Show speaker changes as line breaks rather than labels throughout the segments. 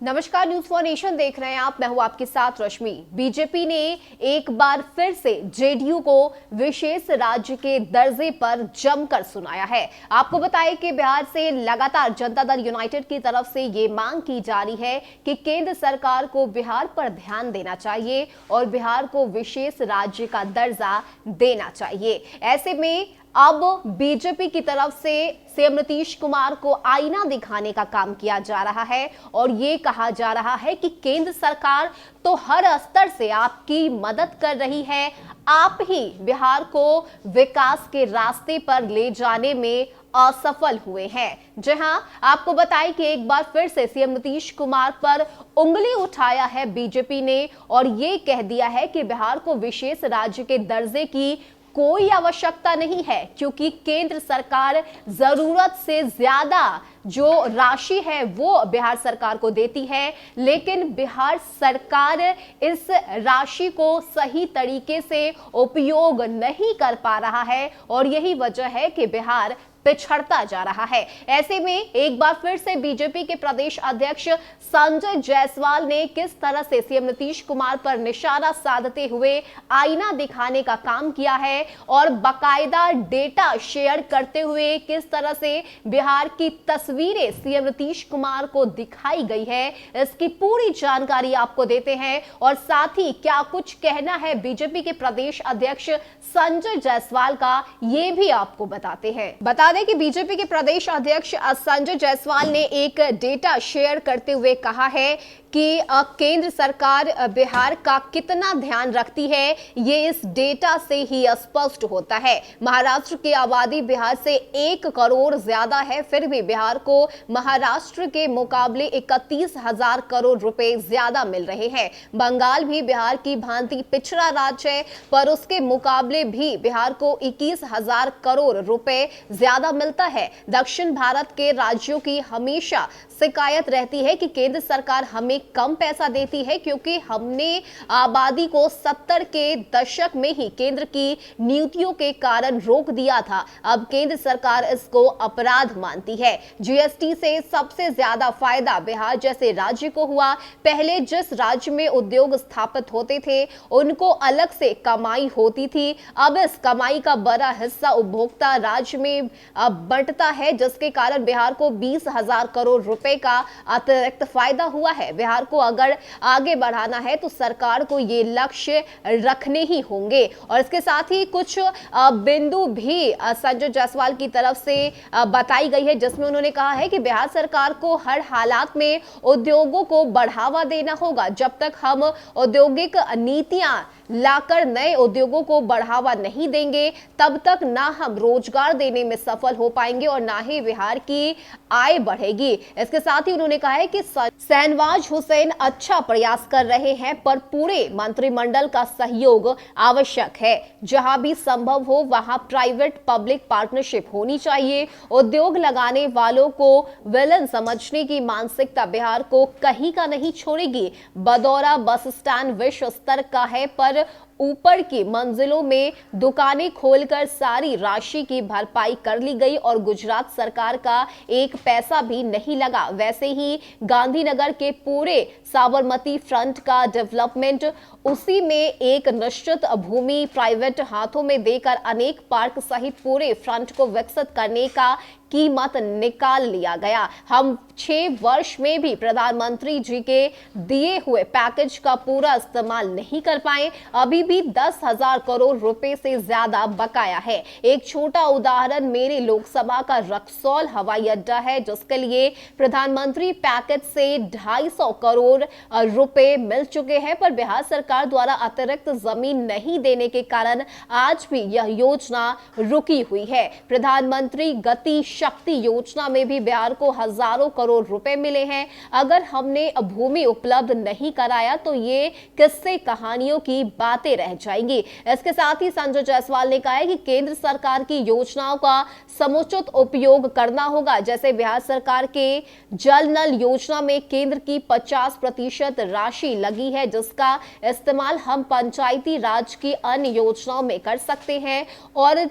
नमस्कार, news for nation देख रहे हैं आप। मैं हूं आपके साथ रश्मि। बीजेपी ने एक बार फिर से जेडीयू को विशेष राज्य के दर्जे पर जमकर सुनाया है। आपको बताएं कि बिहार से लगातार जनता दल यूनाइटेड की तरफ से ये मांग की जा रही है कि केंद्र सरकार को बिहार पर ध्यान देना चाहिए और बिहार को विशेष राज्य का दर्जा देना चाहिए। ऐसे में अब बीजेपी की तरफ से सीएम नीतीश कुमार को आईना दिखाने का काम किया जा रहा है और ये कहा जा रहा है कि केंद्र सरकार तो हर स्तर से आपकी मदद कर रही है, आप ही बिहार को विकास के रास्ते पर ले जाने में असफल हुए हैं। जहां आपको बताएं कि एक बार फिर से सीएम नीतीश कुमार पर उंगली उठाया है बीजेपी ने और ये कह दिया है कि बिहार को विशेष राज्य के दर्जे की कोई आवश्यकता नहीं है, क्योंकि केंद्र सरकार जरूरत से ज्यादा जो राशि है वो बिहार सरकार को देती है, लेकिन बिहार सरकार इस राशि को सही तरीके से उपयोग नहीं कर पा रहा है और यही वजह है कि बिहार पिछड़ता जा रहा है। ऐसे में एक बार फिर से बीजेपी के प्रदेश अध्यक्ष संजय जायसवाल ने किस तरह से सीएम नीतीश कुमार पर निशाना साधते हुए आईना दिखाने का काम किया है और बाकायदा डेटा शेयर करते हुए किस तरह से बिहार की तस्वीरें सीएम नीतीश कुमार को दिखाई गई है, इसकी पूरी जानकारी आपको देते हैं और साथ ही क्या कुछ कहना है बीजेपी के प्रदेश अध्यक्ष संजय जायसवाल का, ये भी आपको बताते हैं। बता दें कि बीजेपी के प्रदेश अध्यक्ष संजय जायसवाल ने एक डेटा शेयर करते हुए कहा है कि केंद्र सरकार बिहार का कितना ध्यान रखती है, ये इस डेटा से ही स्पष्ट होता है। महाराष्ट्र की आबादी बिहार से 1 करोड़ ज्यादा है, फिर भी बिहार को महाराष्ट्र के मुकाबले 31,000 करोड़ रुपए ज्यादा मिल रहे हैं। बंगाल भी बिहार की भांति पिछड़ा राज्य है, पर उसके मुकाबले भी बिहार को 21,000 करोड़ रुपए ज्यादा मिलता है। दक्षिण भारत के राज्यों की हमेशा शिकायत रहती है कि केंद्र सरकार हमें कम पैसा देती है, क्योंकि हमने आबादी को 70 के दशक में ही केंद्र की नीतियों के कारण रोक दिया था। अब केंद्र सरकार इसको अपराध मानती है। जीएसटी से सबसे ज्यादा फायदा बिहार जैसे राज्य को हुआ। पहले जिस राज्य में उद्योग स्थापित होते थे उनको अलग से कमाई होती थी, अब इस कमाई का बड़ा हिस्सा उपभोक्ता राज्य में बंटता है, जिसके कारण बिहार को 20,000 करोड़ रुपए का अतिरिक्त फायदा हुआ है। बिहार को अगर आगे बढ़ाना है तो सरकार को ये लक्ष्य रखने ही होंगे। और इसके साथ ही कुछ बिंदु भी संजय जायसवाल की तरफ से बताई गई है, जिसमें उन्होंने कहा है कि बिहार सरकार को हर हालात में उद्योगों को बढ़ावा देना होगा। जब तक हम औद्योगिक नीतियां लाकर नए उद्योगों को बढ़ावा नहीं देंगे, तब तक ना हम रोजगार देने में सफल हो पाएंगे और ना ही बिहार की आय बढ़ेगी। इसके साथ ही उन्होंने कहा है कि शहनवाज हुसैन अच्छा प्रयास कर रहे हैं, पर पूरे मंत्रिमंडल का सहयोग आवश्यक है। जहां भी संभव हो वहां प्राइवेट पब्लिक पार्टनरशिप होनी चाहिए। उद्योग लगाने वालों को विलन समझने की मानसिकता बिहार को कहीं का नहीं छोड़ेगी। बदौरा बस स्टैंड विश्व स्तर का है, पर ऊपर की मंजिलों में दुकानें खोलकर सारी राशि की भरपाई कर ली गई और गुजरात सरकार का एक पैसा भी नहीं लगा। वैसे ही गांधीनगर के पूरे साबरमती फ्रंट का डेवलपमेंट उसी में एक निश्चित भूमि प्राइवेट हाथों में देकर अनेक पार्क सहित पूरे फ्रंट को विकसित करने का कीमत निकाल लिया गया। हम 6 वर्ष में भी प्रधानमंत्री जी के दिए हुए पैकेज का पूरा इस्तेमाल नहीं कर पाए। अभी भी 10,000 करोड़ रुपए से ज्यादा बकाया है। एक छोटा उदाहरण मेरे लोकसभा का रक्सौल हवाई अड्डा है, जिसके लिए प्रधानमंत्री पैकेज से 250 करोड़ रुपए मिल चुके हैं, पर बिहार सरकार द्वारा अतिरिक्त जमीन नहीं देने के कारण आज भी यह योजना रुकी हुई है। प्रधानमंत्री गति शक्ति योजना में भी बिहार को हजारों करोड़ रुपए मिले हैं। अगर हमने भूमि उपलब्ध नहीं कराया तो ये किस्से कहानियों की बातें रह जाएंगी। इसके साथ ही संजय जायसवाल ने कहा है कि केंद्र सरकार की योजनाओं का समुचित उपयोग करना होगा। जैसे बिहार सरकार के जल नल योजना में केंद्र की 50% राशि लगी है, जिसका इस्तेमाल हम पंचायती राज की अन्य योजनाओं में कर सकते हैं और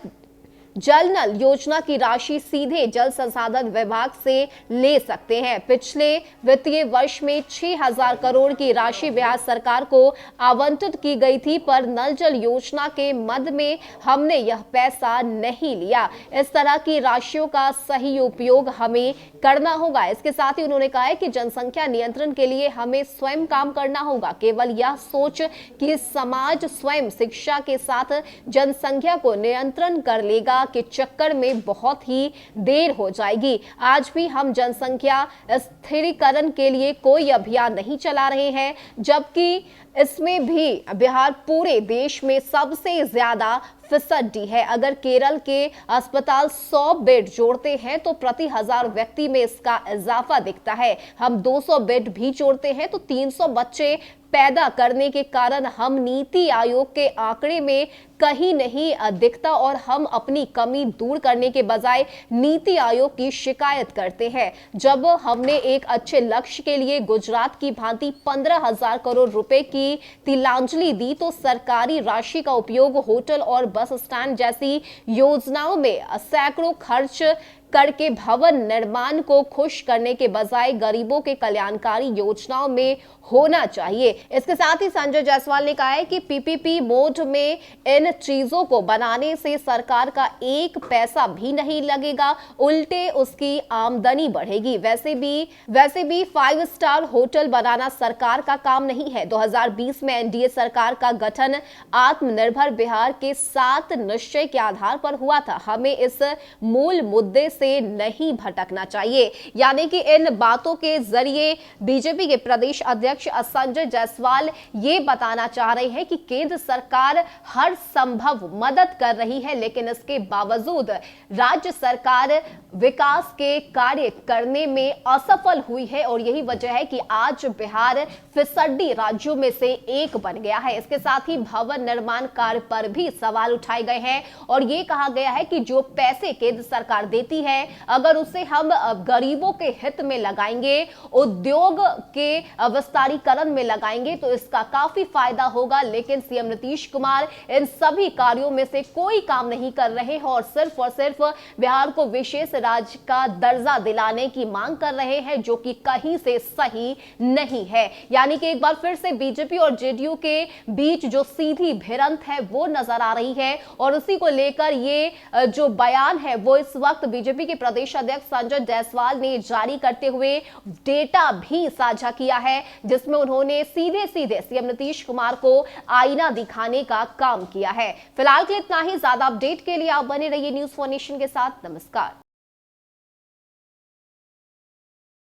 जल नल योजना की राशि सीधे जल संसाधन विभाग से ले सकते हैं। पिछले वित्तीय वर्ष में 6,000 करोड़ की राशि बिहार सरकार को आवंटित की गई थी, पर नल जल योजना के मद में हमने यह पैसा नहीं लिया। इस तरह की राशियों का सही उपयोग हमें करना होगा। इसके साथ ही उन्होंने कहा है कि जनसंख्या नियंत्रण के लिए हमें स्वयं काम करना होगा। केवल यह सोच कि समाज स्वयं शिक्षा के साथ जनसंख्या को नियंत्रण कर लेगा के चक्कर में बहुत ही देर हो जाएगी। आज भी हम जनसंख्या स्थिरीकरण के लिए कोई अभियान नहीं चला रहे हैं, जबकि इसमें भी बिहार पूरे देश में सबसे ज्यादा फिसड्डी है। अगर केरल के अस्पताल 100 बेड जोड़ते हैं तो प्रति 1000 व्यक्ति में इसका इजाफा दिखता है। हम 200 बेड भी जोड़ते हैं तो 300 बच्चे पैदा करने के कारण हम नीति आयोग के आंकड़े में कहीं नहीं दिखता और हम अपनी कमी दूर करने के बजाय नीति आयोग की शिकायत करते हैं। जब हमने एक अच्छे लक्ष्य के लिए गुजरात की भांति 15,000 करोड़ रुपए की तिलांजलि दी तो सरकारी राशि का उपयोग होटल और बस स्टैंड जैसी योजनाओं में सैकड़ों खर्च करके भवन निर्माण को खुश करने के बजाय गरीबों के कल्याणकारी योजनाओं में होना चाहिए। इसके साथ ही संजय जायसवाल ने कहा है कि पीपीपी मोड में इन चीजों को बनाने से सरकार का एक पैसा भी नहीं लगेगा, उल्टे उसकी आमदनी बढ़ेगी। वैसे भी 5 स्टार होटल बनाना सरकार का काम नहीं है। 2020 में एनडीए सरकार का गठन आत्मनिर्भर बिहार के 7 निश्चय के आधार पर हुआ था। हमें इस मूल मुद्दे से नहीं भटकना चाहिए। यानी कि इन बातों के जरिए बीजेपी के प्रदेश अध्यक्ष संजय जायसवाल ये बताना चाह रहे हैं कि केंद्र सरकार हर संभव मदद कर रही है, लेकिन इसके बावजूद राज्य सरकार विकास के कार्य करने में असफल हुई है और यही वजह है कि आज बिहार फिसड्डी राज्यों में से एक बन गया है। इसके साथ ही भवन निर्माण कार्य पर भी सवाल उठाए गए हैं और ये कहा गया है कि जो पैसे केंद्र सरकार देती है, अगर उसे हम गरीबों के हित में लगाएंगे, उद्योग के विस्तारीकरण में लगाएंगे तो इसका काफी फायदा होगा। लेकिन सीएम नीतीश कुमार इन सभी कार्यों में से कोई काम नहीं कर रहे हैं और सिर्फ बिहार को विशेष राज्य का दर्जा दिलाने की मांग कर रहे हैं, जो कि कहीं से सही नहीं है। यानी कि एक बार फिर से बीजेपी और जेडीयू के बीच जो सीधी भिड़ंत है वो नजर आ रही है और उसी को लेकर ये जो बयान है वो इस वक्त बीजेपी के प्रदेश अध्यक्ष संजय जायसवाल ने जारी करते हुए डेटा भी साझा किया है, जिसमें उन्होंने सीधे सीएम नीतीश कुमार को आईना दिखाने का काम किया है। फिलहाल के लिए इतना ही। ज्यादा अपडेट के लिए आप बने रहिए न्यूज़ 4 नेशन के साथ। नमस्कार।